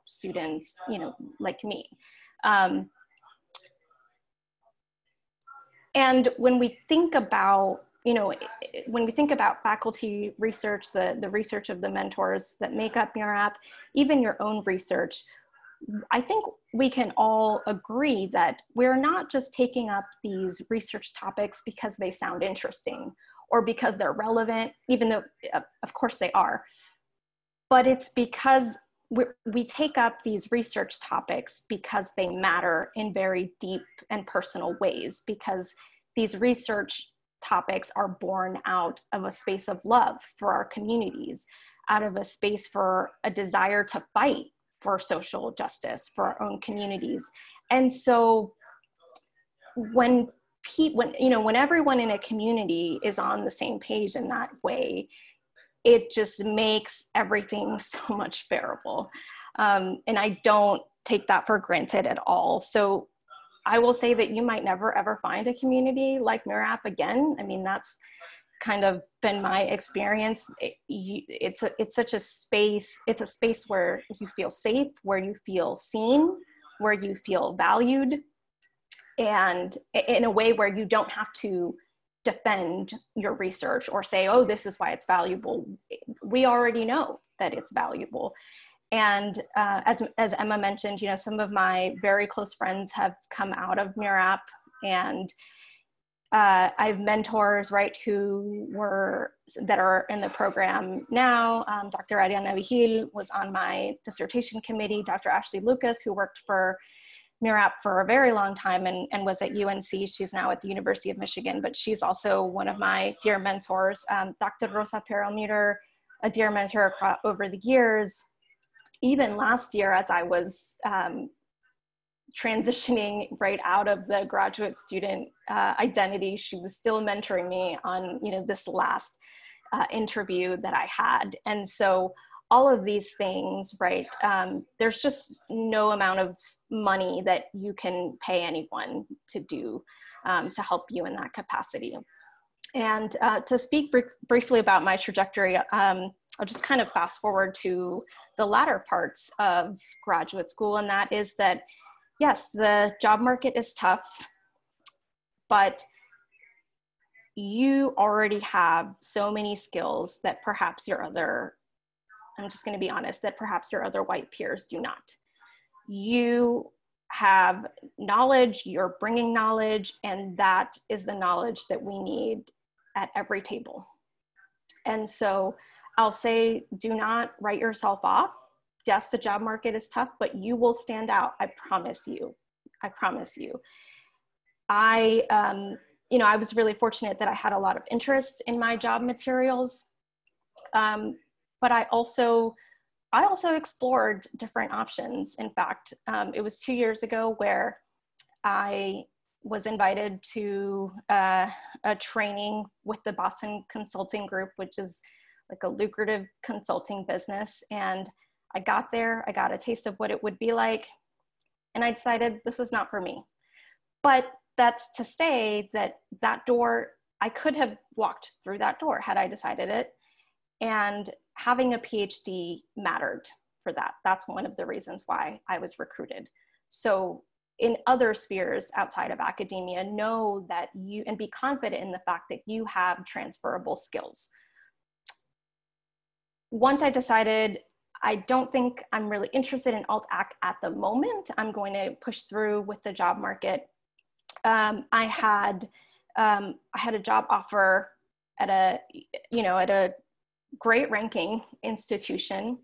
students, like me. And when we think about, faculty research, the research of the mentors that make up MURAP, even your own research, I think we can all agree that we're not just taking up these research topics because they sound interesting or because they're relevant, even though of course they are, but it's because we take up these research topics because they matter in very deep and personal ways, because these research topics are born out of a space of love for our communities, out of a space for a desire to fight for social justice for our own communities. And so when everyone in a community is on the same page in that way, it just makes everything so much bearable. And I don't take that for granted at all. So I will say that you might never ever find a community like MURAP again. I mean, that's kind of been my experience. It's such a space. It's a space where you feel safe, where you feel seen, where you feel valued, and in a way where you don't have to defend your research or say, oh, this is why it's valuable. We already know that it's valuable. And as Emma mentioned, some of my very close friends have come out of MURAP, and I have mentors, right, that are in the program now. Dr. Ariana Vigil was on my dissertation committee. Dr. Ashley Lucas, who worked for MURAP for a very long time and was at UNC. She's now at the University of Michigan, but she's also one of my dear mentors. Dr. Rosa Perelmuter, a dear mentor over the years. Even last year, as I was transitioning right out of the graduate student identity, she was still mentoring me on this last interview that I had. And so all of these things, right, there's just no amount of money that you can pay anyone to do to help you in that capacity. And to speak briefly about my trajectory, I'll just kind of fast forward to the latter parts of graduate school, and that is that, yes, the job market is tough, but you already have so many skills that perhaps I'm just going to be honest, that perhaps your other white peers do not. You have knowledge, you're bringing knowledge, and that is the knowledge that we need at every table. And so I'll say, do not write yourself off. Yes, the job market is tough, but you will stand out. I promise you. I promise you. I was really fortunate that I had a lot of interest in my job materials. But I also explored different options. In fact, it was 2 years ago where I was invited to a training with the Boston Consulting Group, which is like a lucrative consulting business. And I got there, I got a taste of what it would be like, and I decided this is not for me. But that's to say that door, I could have walked through that door had I decided it. And having a PhD mattered for that. That's one of the reasons why I was recruited. So in other spheres outside of academia, know that and be confident in the fact that you have transferable skills. Once I decided, I don't think I'm really interested in alt-ac at the moment, I'm going to push through with the job market. I had a job offer at a great ranking institution.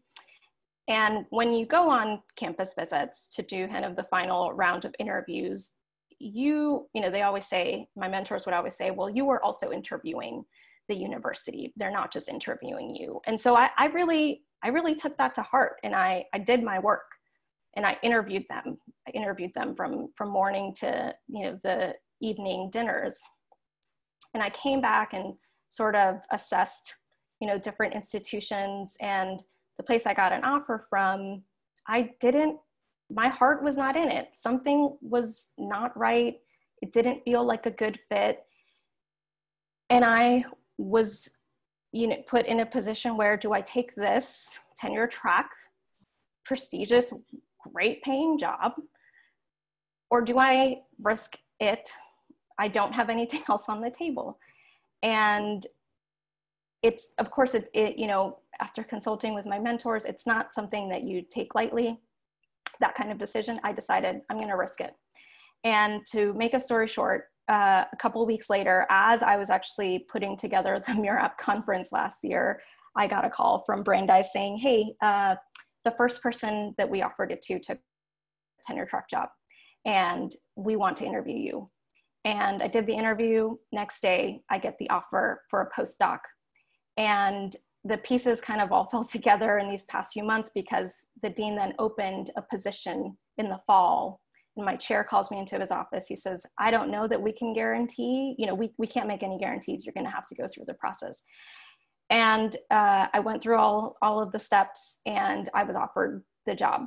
And when you go on campus visits to do kind of the final round of interviews, they always say, my mentors would always say, well, you were also interviewing the university. They're not just interviewing you. And so I really took that to heart, and I did my work, and I interviewed them. I interviewed them from morning to, the evening dinners. And I came back and sort of assessed, different institutions, and the place I got an offer from, my heart was not in it. Something was not right. It didn't feel like a good fit. And I was, put in a position where, do I take this tenure track, prestigious, great paying job? Or do I risk it? I don't have anything else on the table. And it's, of course, you know, after consulting with my mentors, it's not something that you take lightly, that kind of decision. I decided I'm going to risk it. And to make a story short, a couple of weeks later, as I was actually putting together the MURAP conference last year, I got a call from Brandeis saying, hey, the first person that we offered it to took a tenure track job, and we want to interview you. And I did the interview. Next day, I get the offer for a postdoc. And the pieces kind of all fell together in these past few months, because the dean then opened a position in the fall. And my chair calls me into his office. He says, I don't know that we can guarantee, you know, we can't make any guarantees. You're going to have to go through the process. And I went through all of the steps, and I was offered the job.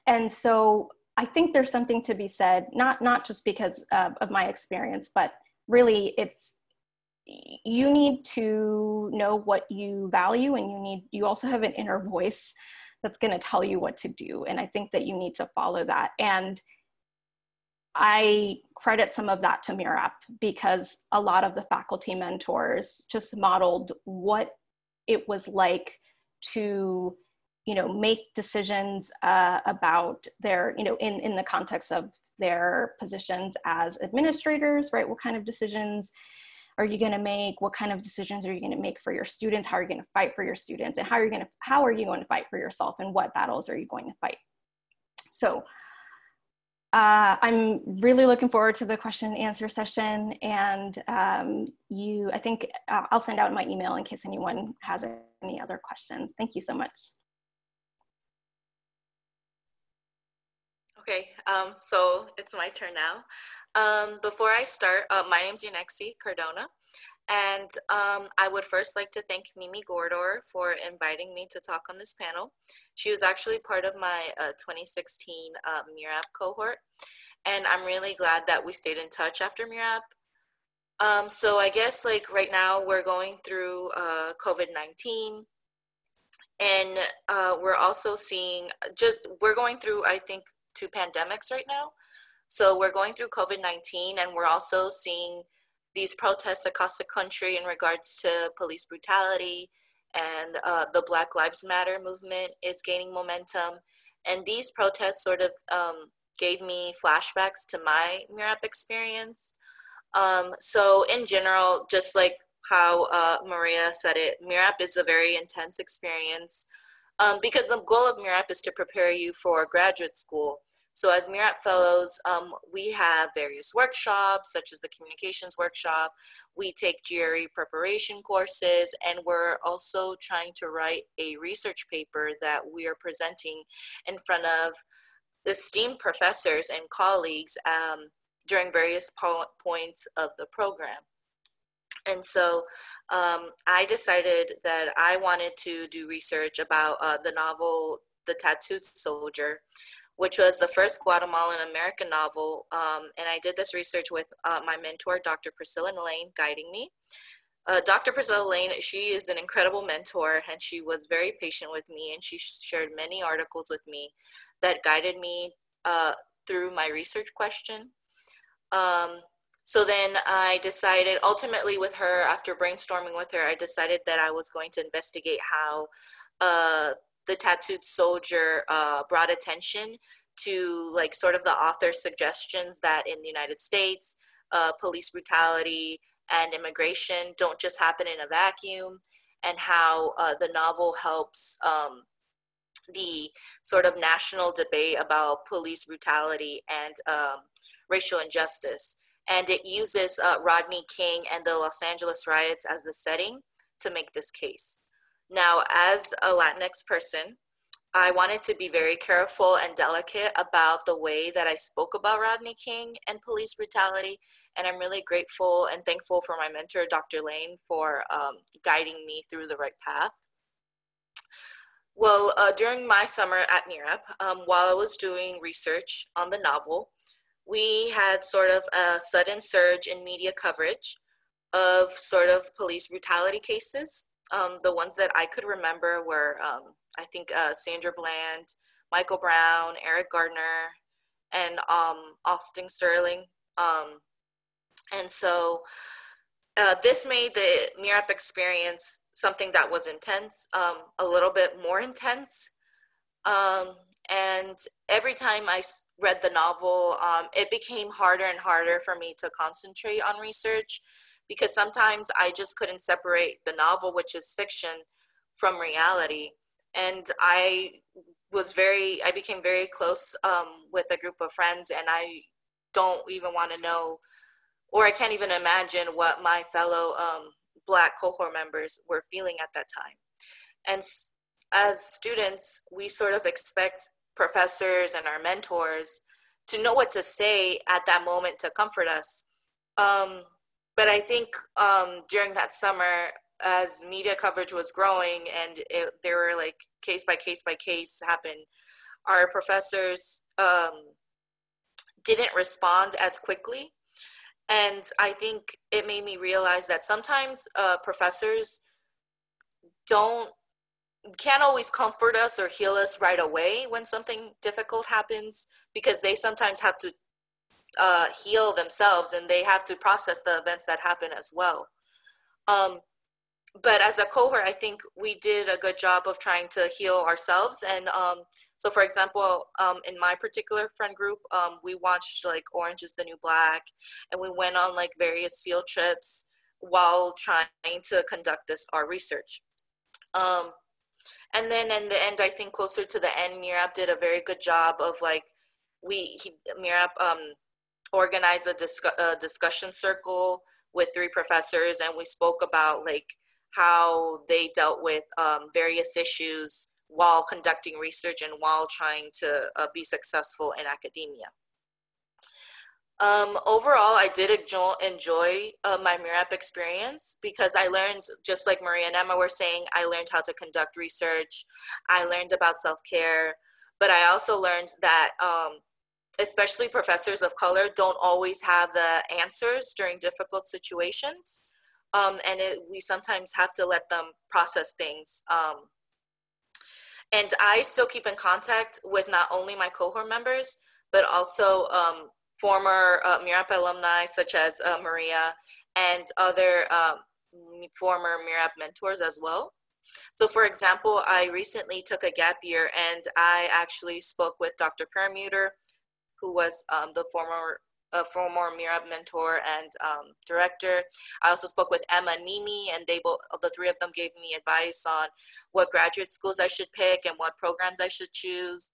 And so I think there's something to be said, not just because of my experience, but really, if you need to know what you value, and you also have an inner voice that's going to tell you what to do. And I think that you need to follow that. And I credit some of that to MURAP, because a lot of the faculty mentors just modeled what it was like to, you know, make decisions about their, you know, in the context of their positions as administrators, right? What kind of decisions are you going to make? What kind of decisions are you going to make for your students? How are you going to fight for your students? And how are you going to fight for yourself? And what battles are you going to fight? So I'm really looking forward to the question and answer session. And I think I'll send out my email in case anyone has any other questions. Thank you so much. Okay, so it's my turn now. Before I start, my name's Unexi Cardona, and I would first like to thank Mimi Gordor for inviting me to talk on this panel. She was actually part of my 2016 MURAP cohort, and I'm really glad that we stayed in touch after MURAP. So I guess like right now we're going through COVID-19, and we're also seeing, we're going through, I think, 2 pandemics right now. So we're going through COVID-19, and we're also seeing these protests across the country in regards to police brutality, and the Black Lives Matter movement is gaining momentum. And these protests sort of gave me flashbacks to my MURAP experience. So in general, just like how Maria said it, MURAP is a very intense experience, because the goal of MURAP is to prepare you for graduate school. So as MURAP fellows, we have various workshops, such as the communications workshop. We take GRE preparation courses, and we're also trying to write a research paper that we are presenting in front of esteemed professors and colleagues during various points of the program. And so I decided that I wanted to do research about the novel, The Tattooed Soldier, which was the first Guatemalan American novel. And I did this research with my mentor, Dr. Priscilla Lane, guiding me. Dr. Priscilla Lane, she is an incredible mentor, and she was very patient with me, and she shared many articles with me that guided me through my research question. So then I decided, ultimately with her, after brainstorming with her, I decided that I was going to investigate how The Tattooed Soldier brought attention to like sort of the author's suggestions that in the United States, police brutality and immigration don't just happen in a vacuum, and how the novel helps the sort of national debate about police brutality and racial injustice. And it uses Rodney King and the Los Angeles riots as the setting to make this case. Now, as a Latinx person, I wanted to be very careful and delicate about the way that I spoke about Rodney King and police brutality. And I'm really grateful and thankful for my mentor, Dr. Lane, for guiding me through the right path. Well, during my summer at MURAP, while I was doing research on the novel, we had sort of a sudden surge in media coverage of sort of police brutality cases. The ones that I could remember were, I think, Sandra Bland, Michael Brown, Eric Gardner, and Austin Sterling. And so this made the MURAP experience something that was intense, a little bit more intense. Um, and every time I read the novel, it became harder and harder for me to concentrate on research because sometimes I just couldn't separate the novel, which is fiction, from reality. And I became very close with a group of friends, and I don't even want to know, or I can't even imagine what my fellow Black cohort members were feeling at that time. And as students, we sort of expect professors and our mentors to know what to say at that moment to comfort us. Um, but I think during that summer, as media coverage was growing and there were like case by case happen, our professors didn't respond as quickly. And I think it made me realize that sometimes professors don't can't always comfort us or heal us right away when something difficult happens, because they sometimes have to heal themselves and they have to process the events that happen as well. Um, but as a cohort, I think we did a good job of trying to heal ourselves. And so, for example, in my particular friend group, we watched like Orange is the New Black, and we went on like various field trips while trying to conduct our research. Um, and then in the end, I think closer to the end, MURAP did a very good job of like, MURAP organized a discussion circle with three professors, and we spoke about like how they dealt with various issues while conducting research and while trying to be successful in academia. Overall, I did enjoy my MURAP experience because I learned, just like Maria and Emma were saying, I learned how to conduct research. I learned about self-care, but I also learned that especially professors of color don't always have the answers during difficult situations. We sometimes have to let them process things. And I still keep in contact with not only my cohort members, but also former MURAP alumni such as Maria and other former MURAP mentors as well. So for example, I recently took a gap year and I actually spoke with Dr. Permuter, who was the former MURAP mentor and director. I also spoke with Emma and Mimi, and the three of them gave me advice on what graduate schools I should pick and what programs I should choose.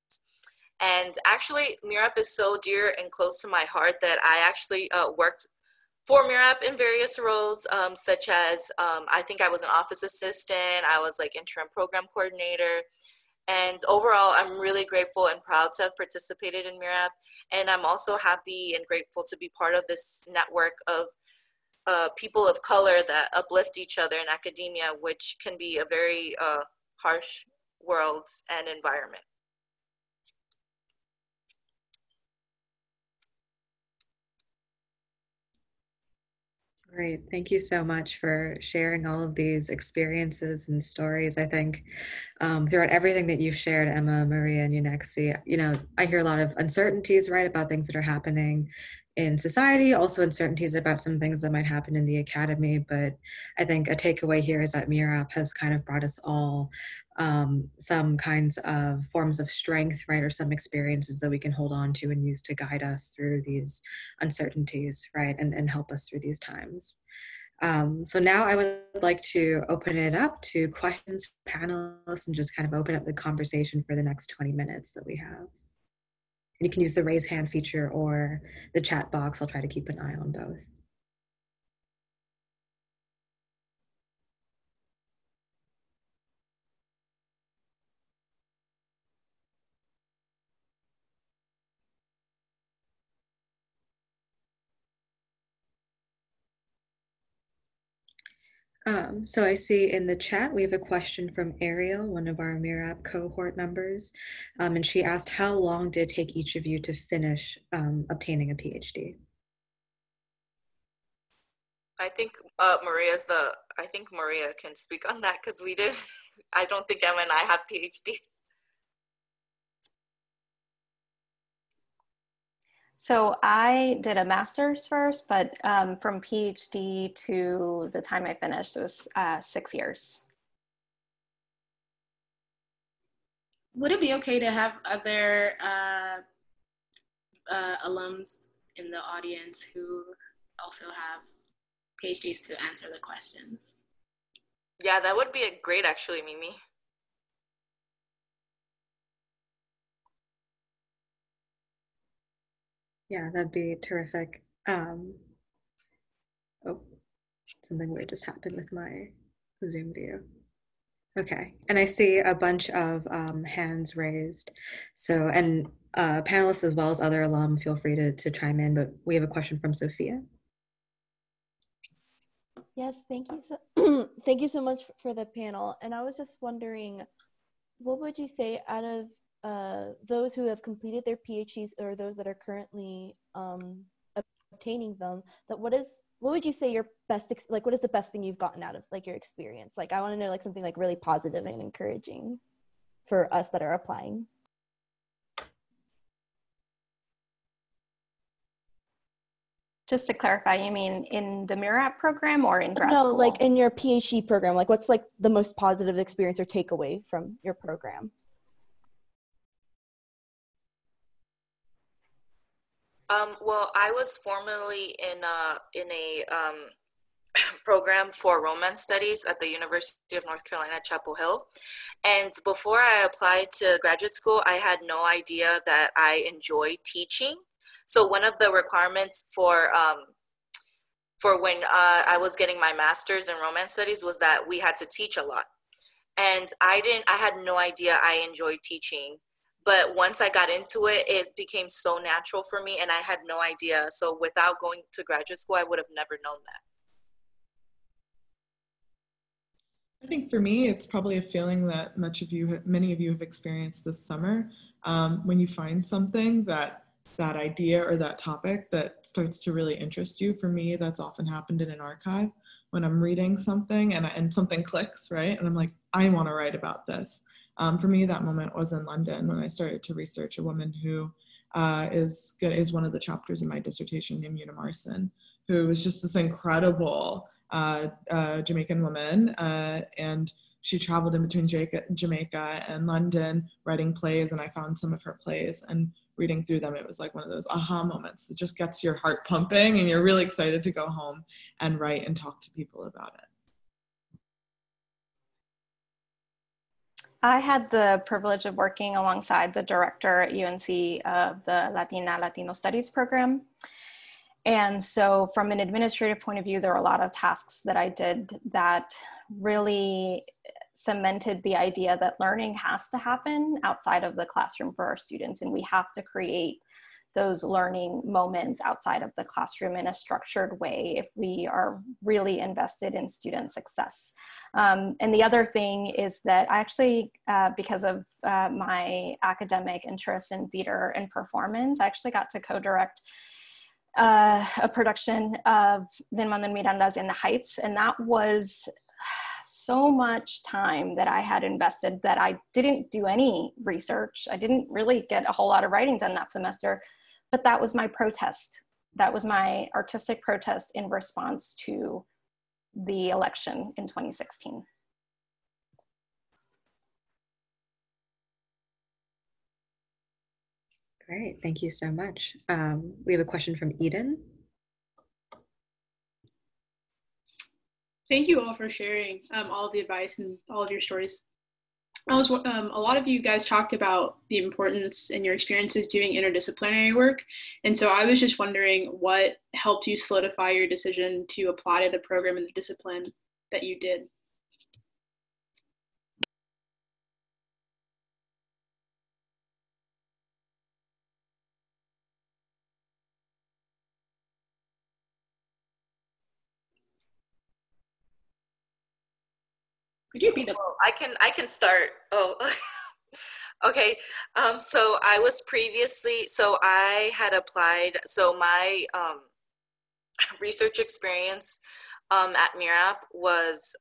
And actually, MURAP is so dear and close to my heart that I actually worked for MURAP in various roles, such as I think I was an office assistant, I was like interim program coordinator. And overall, I'm really grateful and proud to have participated in MURAP. And I'm also happy and grateful to be part of this network of people of color that uplift each other in academia, which can be a very harsh world and environment. Great. Thank you so much for sharing all of these experiences and stories. I think throughout everything that you've shared, Emma, Maria, and Unexi, I hear a lot of uncertainties, right, about things that are happening in society, also uncertainties about some things that might happen in the academy. But I think a takeaway here is that MURAP has kind of brought us all some kinds of forms of strength, right, or some experiences that we can hold on to and use to guide us through these uncertainties, right, and help us through these times. So now I would like to open it up to questions from panelists and just kind of open up the conversation for the next 20 minutes that we have. And you can use the raise hand feature or the chat box. I'll try to keep an eye on both. So I see in the chat, we have a question from Ariel, one of our MURAP cohort members. And she asked, how long did it take each of you to finish obtaining a PhD? I think I think Maria can speak on that because we did. I don't think Emma and I have PhDs. So I did a master's first, but from PhD to the time I finished, it was 6 years. Would it be okay to have other alums in the audience who also have PhDs to answer the questions? Yeah, that would be great actually, Mimi. Yeah, that'd be terrific. Oh, something weird just happened with my Zoom view. Okay, and I see a bunch of hands raised. So, and panelists as well as other alum, feel free to chime in, but we have a question from Sophia. Yes, thank you so thank you so much for the panel. And I was just wondering, what would you say out of those who have completed their PhDs or those that are currently obtaining them, that what would you say your best what is the best thing you've gotten out of like your experience? Like I want to know like something like really positive and encouraging for us that are applying. Just to clarify, you mean in the MURAP program or in grad school? No, like in your PhD program, like what's like the most positive experience or takeaway from your program? Well, I was formerly in a program for romance studies at the University of North Carolina, Chapel Hill. And before I applied to graduate school, I had no idea that I enjoyed teaching. So one of the requirements for when I was getting my master's in romance studies was that we had to teach a lot. And I had no idea I enjoyed teaching. But once I got into it, it became so natural for me and I had no idea. So without going to graduate school, I would have never known that. I think for me, it's probably a feeling that many of you have experienced this summer. When you find something that idea or that topic that starts to really interest you. For me, that's often happened in an archive when I'm reading something and something clicks, right? And I'm like, I want to write about this. For me, that moment was in London when I started to research a woman who is one of the chapters in my dissertation named Una Marson, who was just this incredible Jamaican woman, and she traveled in between Jamaica and London writing plays, and I found some of her plays, and reading through them, it was like one of those aha moments that just gets your heart pumping and you're really excited to go home and write and talk to people about it. I had the privilege of working alongside the director at UNC of the Latino Studies program. And so from an administrative point of view, there were a lot of tasks that I did that really cemented the idea that learning has to happen outside of the classroom for our students. And we have to create those learning moments outside of the classroom in a structured way if we are really invested in student success. And the other thing is that I actually, because of my academic interest in theater and performance, I actually got to co-direct a production of Lin-Manuel Miranda's In the Heights. And that was so much time that I had invested that I didn't do any research. I didn't really get a whole lot of writing done that semester, but that was my protest. That was my artistic protest in response to the election in 2016. Great, thank you so much. We have a question from Eden. Thank you all for sharing all of the advice and all of your stories. A lot of you guys talked about the importance in your experiences doing interdisciplinary work. And so I was just wondering what helped you solidify your decision to apply to the program and the discipline that you did. Could you be the? Well, I can start. Oh, okay. So I was previously, so I had applied. So my research experience at MURAP was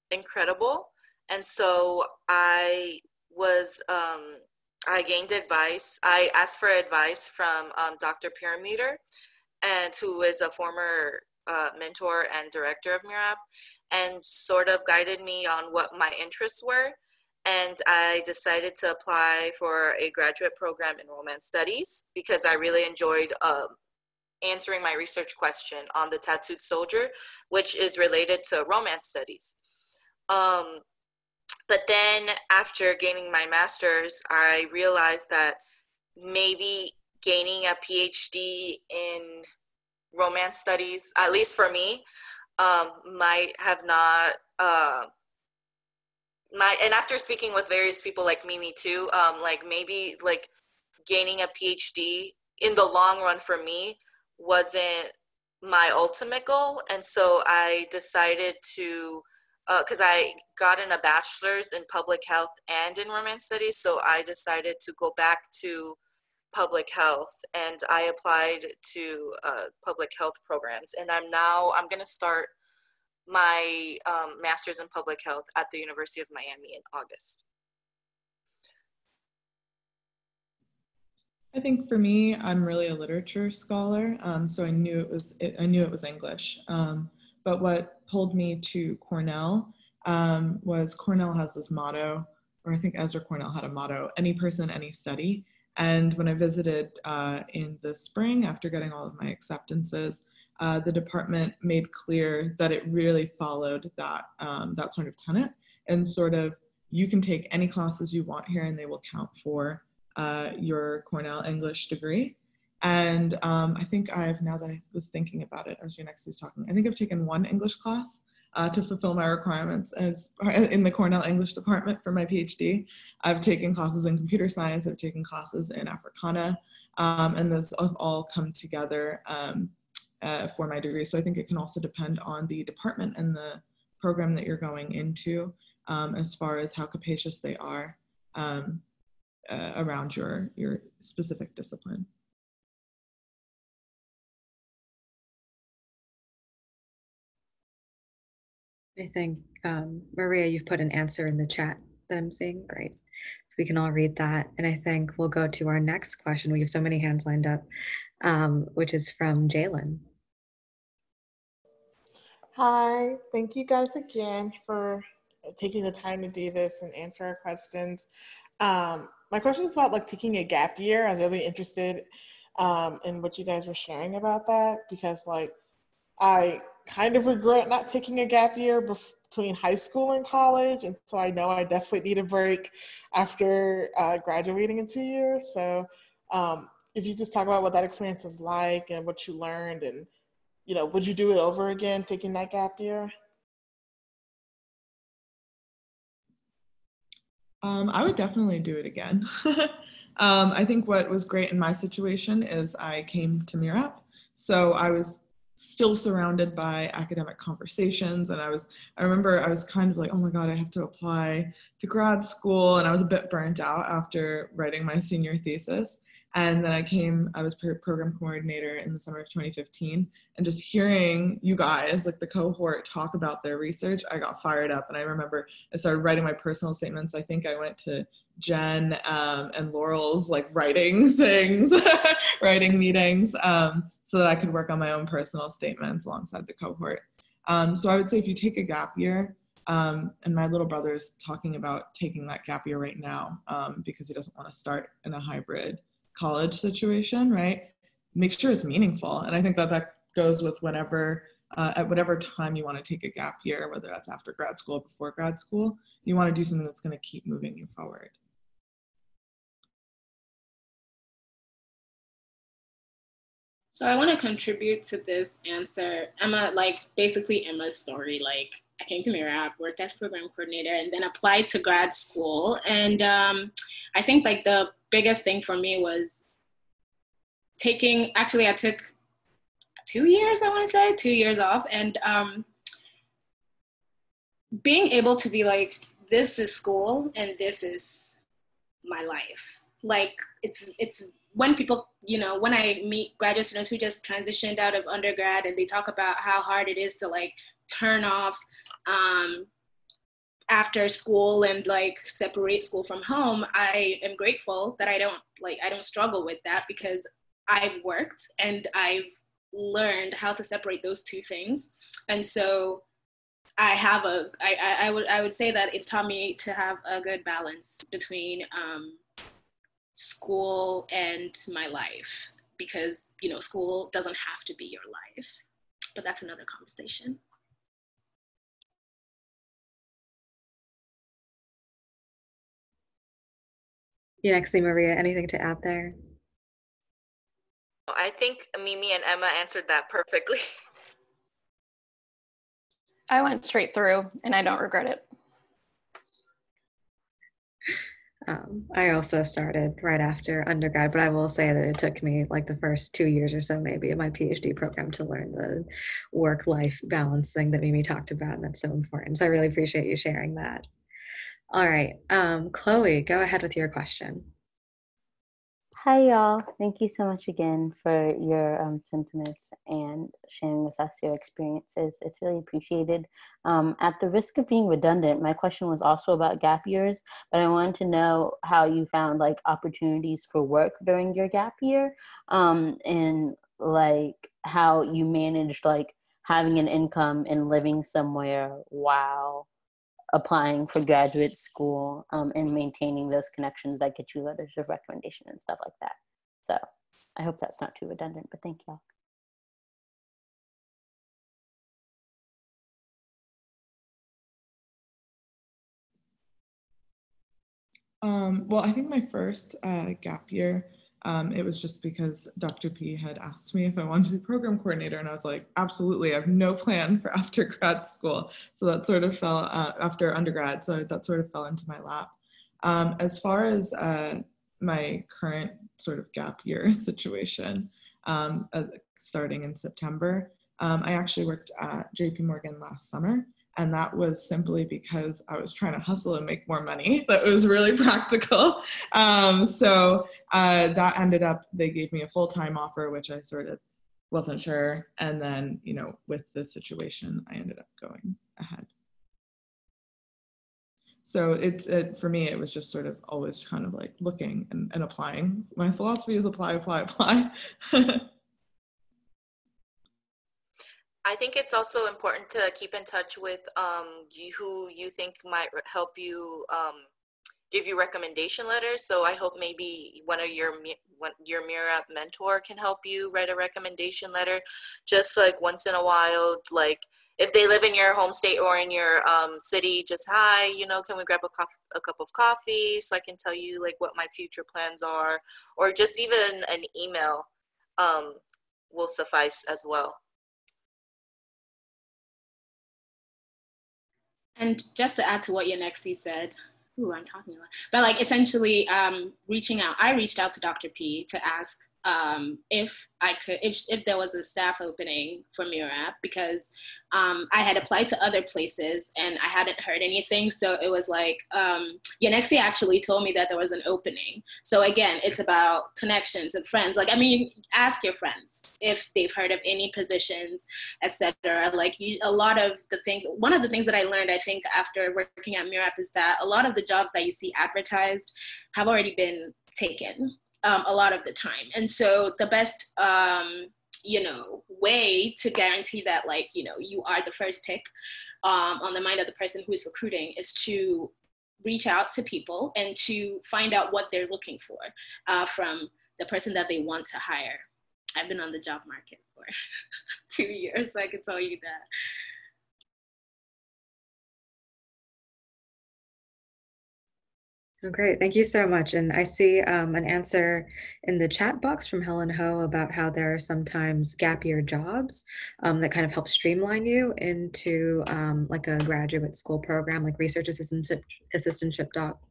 incredible, and so I was I gained advice. I asked for advice from Dr. Pyrameter, and who is a former mentor and director of MURAP, and sort of guided me on what my interests were. And I decided to apply for a graduate program in Romance Studies because I really enjoyed answering my research question on the tattooed soldier, which is related to Romance Studies. But then after gaining my master's, I realized that maybe gaining a PhD in Romance Studies, at least for me, might have not, and after speaking with various people like Mimi too, like maybe like gaining a PhD in the long run for me wasn't my ultimate goal. And so I decided to, because I gotten a bachelor's in public health and in Romance Studies, so I decided to go back to public health, and I applied to public health programs, and I'm going to start my master's in public health at the University of Miami in August. I think for me, I'm really a literature scholar, so I knew it was English. But what pulled me to Cornell was Cornell has this motto, or I think Ezra Cornell had a motto: any person, any study. And when I visited in the spring after getting all of my acceptances, the department made clear that it really followed that that sort of tenet, and sort of you can take any classes you want here and they will count for your Cornell English degree. And I think now that I was thinking about it as Unexi was talking, I think I've taken one English class to fulfill my requirements as in the Cornell English department for my PhD. I've taken classes in computer science, I've taken classes in Africana, and those have all come together for my degree. So I think it can also depend on the department and the program that you're going into as far as how capacious they are around your specific discipline. I think, Maria, you've put an answer in the chat that I'm seeing. Great. So we can all read that. And I think we'll go to our next question. We have so many hands lined up, which is from Jalen. Hi, thank you guys again for taking the time to do this and answer our questions. My question is about like taking a gap year. I was really interested in what you guys were sharing about that, because like I kind of regret not taking a gap year between high school and college. And so I know I definitely need a break after graduating in 2 years. So if you just talk about what that experience is like and what you learned, and, you know, would you do it over again, taking that gap year? I would definitely do it again. I think what was great in my situation is I came to MURAP, so I was still surrounded by academic conversations, and I remember I was kind of like, oh my God, I have to apply to grad school, and I was a bit burnt out after writing my senior thesis. And then I was program coordinator in the summer of 2015, and just hearing you guys, like the cohort, talk about their research, I got fired up. And I remember I started writing my personal statements. I think I went to Jen and Laurel's like writing things, writing meetings, so that I could work on my own personal statements alongside the cohort. So I would say if you take a gap year, and my little brother is talking about taking that gap year right now because he doesn't want to start in a hybrid college situation, right? Make sure it's meaningful. And I think that goes with whenever, at whatever time you want to take a gap year, whether that's after grad school or before grad school, you want to do something that's going to keep moving you forward. So I want to contribute to this answer. Basically Emma's story. Like, I came to MURAP, worked as program coordinator, and then applied to grad school. And I think like the biggest thing for me was I took 2 years, I want to say, 2 years off. And being able to be like, this is school and this is my life. Like, it's when people, you know, when I meet graduate students who just transitioned out of undergrad and they talk about how hard it is to like turn off after school and like separate school from home, I am grateful that I don't struggle with that, because I've worked and I've learned how to separate those two things. And so I would say that it taught me to have a good balance between school and my life, because, you know, school doesn't have to be your life, but that's another conversation. Unexi, Maria, anything to add there? I think Mimi and Emma answered that perfectly. I went straight through and I don't regret it. I also started right after undergrad, but I will say that it took me like the first 2 years or so maybe of my PhD program to learn the work-life balance thing that Mimi talked about, and that's so important. So I really appreciate you sharing that. All right, Chloe, go ahead with your question. Hi, y'all. Thank you so much again for your sentiments and sharing with us your experiences. It's really appreciated. At the risk of being redundant, my question was also about gap years, but I wanted to know how you found like opportunities for work during your gap year, and like how you managed like having an income and living somewhere while applying for graduate school, and maintaining those connections that get you letters of recommendation and stuff like that. So I hope that's not too redundant, but thank y'all. Well, I think my first gap year, it was just because Dr. P had asked me if I wanted to be program coordinator, and I was like, absolutely, I have no plan for after grad school. So that sort of fell after undergrad, so that sort of fell into my lap. As far as my current sort of gap year situation, starting in September, I actually worked at JP Morgan last summer. And that was simply because I was trying to hustle and make more money. That was really practical. So that ended up, they gave me a full-time offer, which I sort of wasn't sure. And then, you know, with the situation, I ended up going ahead. So for me, it was just sort of always kind of like looking and applying. My philosophy is apply, apply, apply. I think it's also important to keep in touch with who you think might help you, give you recommendation letters. So I hope maybe one of your MURAP mentor can help you write a recommendation letter, just like once in a while. Like if they live in your home state or in your city, just hi, you know, can we grab a cup of coffee so I can tell you like what my future plans are, or just even an email will suffice as well. And just to add to what Yanexi said, I'm talking a lot, but like essentially reaching out, I reached out to Dr. P to ask if I could, if there was a staff opening for MURAP, because I had applied to other places and I hadn't heard anything. So it was like, Yanexi actually told me that there was an opening. So again, it's about connections and friends. Like, I mean, ask your friends if they've heard of any positions, etc. Like a lot of the things, one of the things that I learned, I think, after working at MURAP is that a lot of the jobs that you see advertised have already been taken. A lot of the time. And so the best, you know, way to guarantee that, like, you know, you are the first pick on the mind of the person who is recruiting is to reach out to people and to find out what they're looking for from the person that they want to hire. I've been on the job market for 2 years, so I can tell you that. Oh, great, thank you so much. And I see an answer in the chat box from Helen Ho about how there are sometimes gap year jobs that kind of help streamline you into like a graduate school program, like research assistantship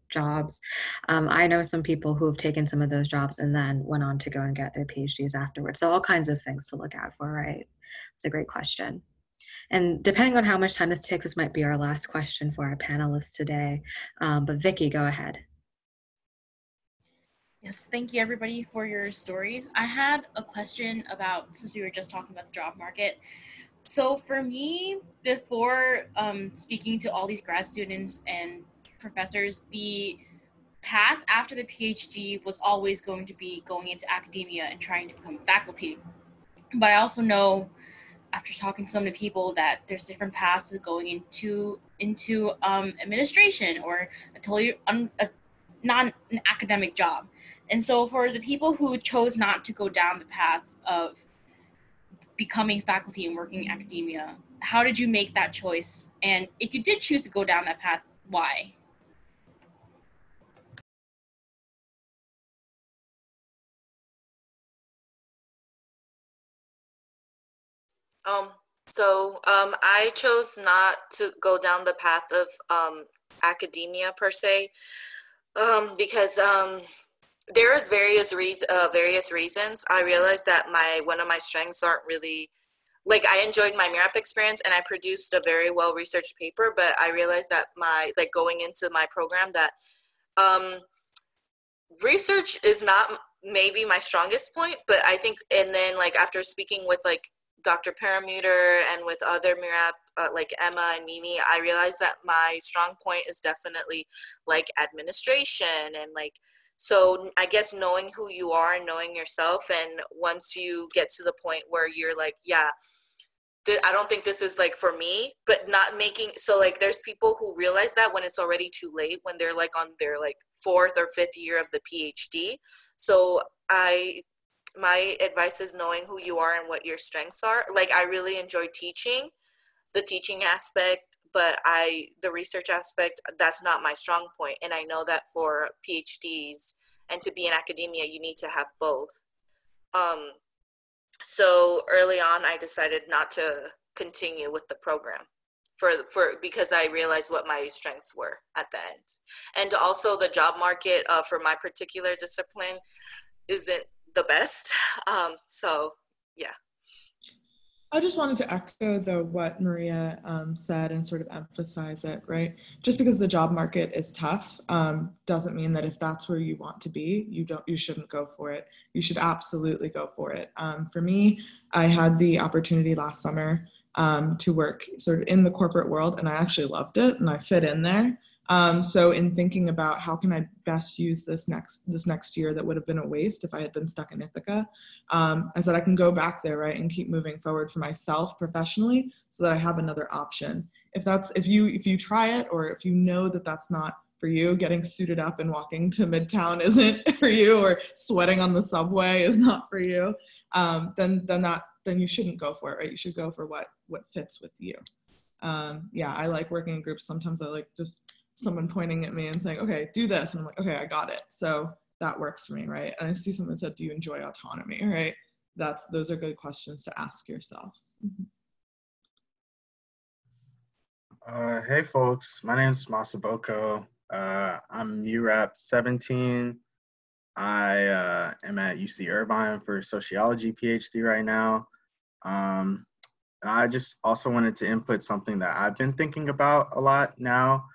jobs. I know some people who have taken some of those jobs and then went on to go and get their PhDs afterwards. So all kinds of things to look out for, right? It's a great question. And depending on how much time this takes, this might be our last question for our panelists today. But Vicky, go ahead. Yes, thank you everybody for your stories. I had a question about, since we were just talking about the job market. So for me, before speaking to all these grad students and professors, the path after the PhD was always going to be going into academia and trying to become faculty. But I also know, after talking to so many people, that there's different paths of going into administration or a totally not an academic job. And so for the people who chose not to go down the path of becoming faculty and working in academia, how did you make that choice? And if you did choose to go down that path, why? I chose not to go down the path of academia per se, because there's various reasons. I realized that one of my strengths aren't really, like, I enjoyed my MURAP experience and I produced a very well researched paper, but I realized that going into my program that research is not maybe my strongest point, but I think, and then like after speaking with like Dr. Paramuter and with other MURAP, like Emma and Mimi, I realized that my strong point is definitely like administration and like, so I guess knowing who you are and knowing yourself, and once you get to the point where you're like, yeah, I don't think this is like for me, but not making, so like there's people who realize that when it's already too late, when they're like on their like 4th or 5th year of the PhD. So my advice is knowing who you are and what your strengths are. Like I really enjoy teaching, the teaching aspect, but the research aspect, that's not my strong point. And I know that for PhDs and to be in academia, you need to have both. So early on, I decided not to continue with the program because I realized what my strengths were at the end. And also the job market for my particular discipline isn't the best. So yeah. I just wanted to echo what Maria said and sort of emphasize it, right? Just because the job market is tough doesn't mean that if that's where you want to be, you shouldn't go for it. You should absolutely go for it. For me, I had the opportunity last summer to work sort of in the corporate world, and I actually loved it and I fit in there. So in thinking about how can I best use this next year that would have been a waste if I had been stuck in Ithaca, I said I can go back there, right, and keep moving forward for myself professionally so that I have another option. If you try it, or if you know that that's not for you, getting suited up and walking to Midtown isn't for you, or sweating on the subway is not for you, then you shouldn't go for it, right? You should go for what fits with you. Yeah, I like working in groups. Sometimes I like just someone pointing at me and saying, okay, do this. And I'm like, okay, I got it. So that works for me, right? And I see someone said, do you enjoy autonomy, right? Those are good questions to ask yourself. Hey folks, my name is Masaboko. I'm MURAP 17. I am at UC Irvine for sociology PhD right now. And I just also wanted to input something that I've been thinking about a lot now.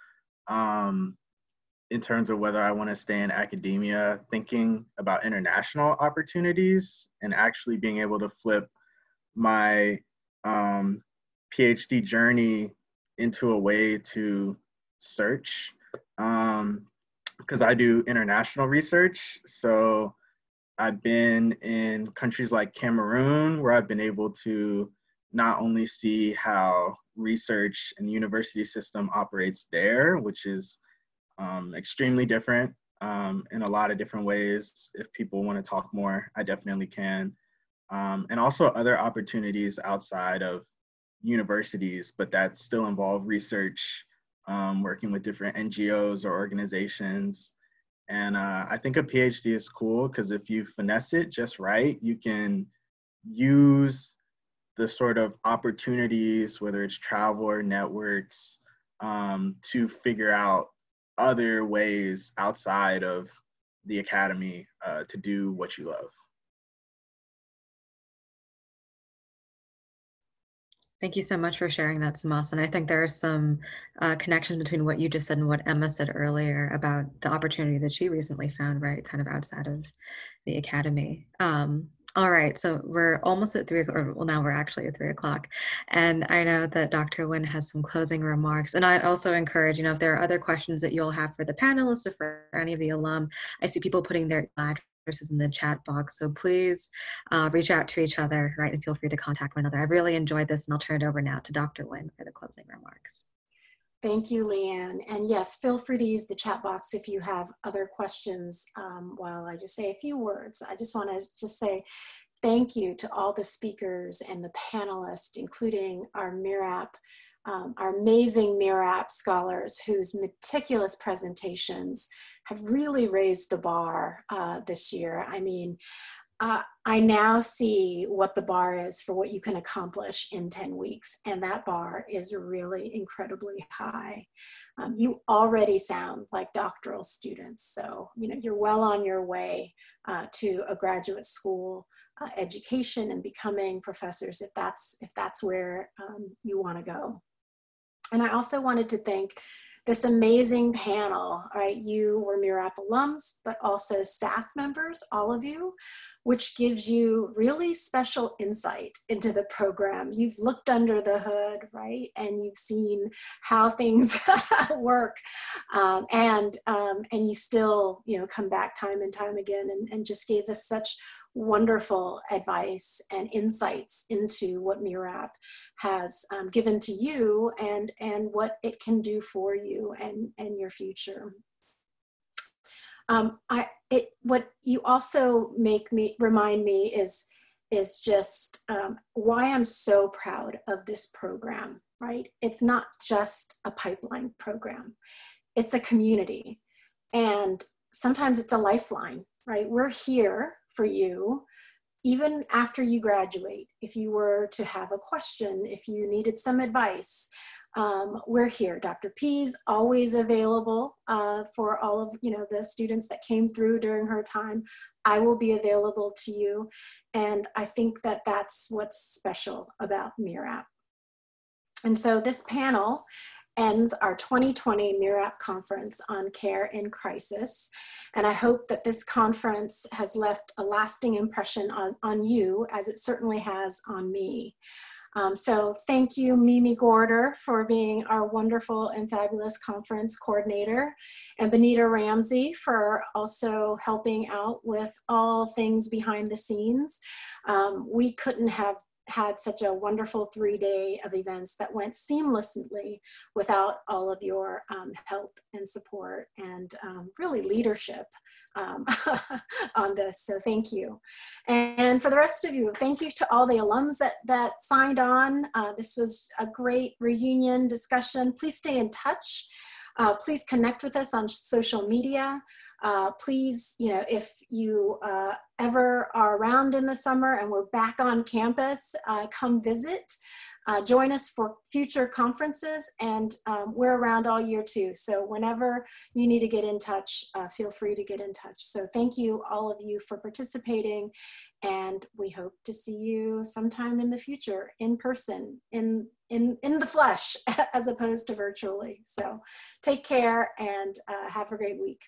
In terms of whether I want to stay in academia, thinking about international opportunities and actually being able to flip my PhD journey into a way to search, because I do international research. So I've been in countries like Cameroon, where I've been able to not only see how research and the university system operates there, which is extremely different in a lot of different ways. If people want to talk more, I definitely can. And also other opportunities outside of universities, but that still involve research, working with different NGOs or organizations. And I think a PhD is cool because if you finesse it just right, you can use the sort of opportunities, whether it's travel or networks, to figure out other ways outside of the academy to do what you love. Thank you so much for sharing that, Samas. And I think there are some connections between what you just said and what Emma said earlier about the opportunity that she recently found, right, kind of outside of the academy. All right, so we're almost at 3 o'clock, or well, now we're actually at 3 o'clock. And I know that Dr. Nguyen has some closing remarks. And I also encourage, if there are other questions that you'll have for the panelists or for any of the alum, I see people putting their addresses in the chat box. So please reach out to each other, right? And feel free to contact one another. I really enjoyed this, and I'll turn it over now to Dr. Nguyen for the closing remarks. Thank you, Leanne. And yes, feel free to use the chat box if you have other questions while I just say a few words. I just want to say thank you to all the speakers and the panelists, including our MURAP, our amazing MURAP scholars whose meticulous presentations have really raised the bar this year. I mean, I now see what the bar is for what you can accomplish in 10 weeks, and that bar is really incredibly high. You already sound like doctoral students, so you're well on your way to a graduate school education and becoming professors if that's where you want to go. And I also wanted to thank this amazing panel, right? You were MURAP alums, but also staff members, all of you, which gives you really special insight into the program. You've looked under the hood, right? And you've seen how things work. And you still, come back time and time again and just gave us such wonderful advice and insights into what MURAP has given to you and what it can do for you and your future. What you also remind me is just why I'm so proud of this program, right? It's not just a pipeline program, it's a community. And sometimes it's a lifeline, right? We're here for you, even after you graduate. If you were to have a question, if you needed some advice, we're here. Dr. P's always available for all of the students that came through during her time. I will be available to you. And I think that that's what's special about MURAP. And so this panel ends our 2020 MURAP conference on care in crisis. And I hope that this conference has left a lasting impression on you, as it certainly has on me. So thank you, Mimi Gorder, for being our wonderful and fabulous conference coordinator, and Benita Ramsey for also helping out with all things behind the scenes. We couldn't have had such a wonderful 3-day of events that went seamlessly without all of your help and support and really leadership on this. So thank you. And for the rest of you, thank you to all the alums that signed on. This was a great reunion discussion. Please stay in touch. Please connect with us on social media. Please, if you ever are around in the summer and we're back on campus, come visit. Join us for future conferences, and we're around all year too. So whenever you need to get in touch, feel free to get in touch. So thank you, all of you, for participating, and we hope to see you sometime in the future, in person, in the flesh, as opposed to virtually. So take care and have a great week.